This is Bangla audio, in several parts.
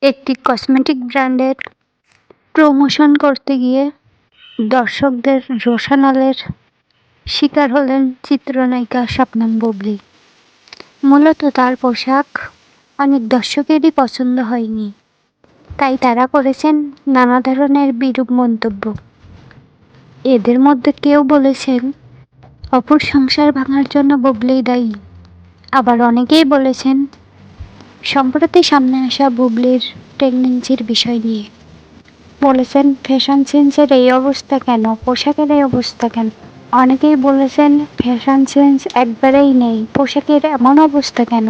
একটি কসমেটিক ব্র্যান্ডের প্রমোশন করতে গিয়ে দর্শকদের রোষানলের শিকার হলেন চিত্রনায়িকা শবনম বুবলী। মূলত তার পোশাক অনেক দর্শকেরই পছন্দ হয়নি, তাই তারা করেছেন নানা ধরনের বিরূপ মন্তব্য। এদের মধ্যে কেউ বলেছেন অপুর সংসার ভাঙার জন্য বুবলীই দায়ী, আবার অনেকেই বলেছেন সম্প্রতি সামনে আসা বুবলীর প্রেগন্যান্সির বিষয় নিয়ে। বলেছেন ফ্যাশন সেন্সের এই অবস্থা কেন, পোশাকের এই অবস্থা কেন। অনেকেই বলেছেন ফ্যাশন সেন্স একবারেই নেই, পোশাকের এমন অবস্থা কেন।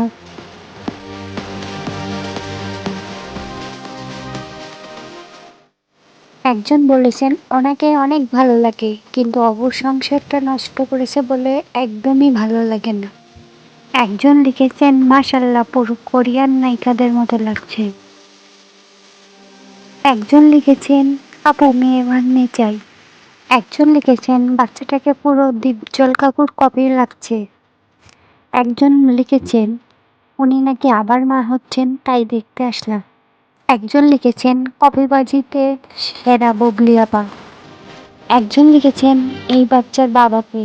একজন বলেছেন ওনাকে অনেক ভালো লাগে, কিন্তু অপুর সংসারটা নষ্ট করেছে বলে একদমই ভালো লাগে না। একজন লিখেছেন মাশাআল্লাহ, পুরো কোরিয়ান নায়িকাদের মতো লাগছে। একজন লিখেছেন আপু মেয়ে ভাগ্নে চাই। একজন লিখেছেন বাচ্চাটাকে পুরো দীপজল কাকুর কপি লাগছে। একজন লিখেছেন উনি নাকি আবার মা হচ্ছেন, তাই দেখতে আসলাম। একজন লিখেছেন কপিবাজিতে সেরা বুবলী আপা। একজন লিখেছেন এই বাচ্চার বাবাকে।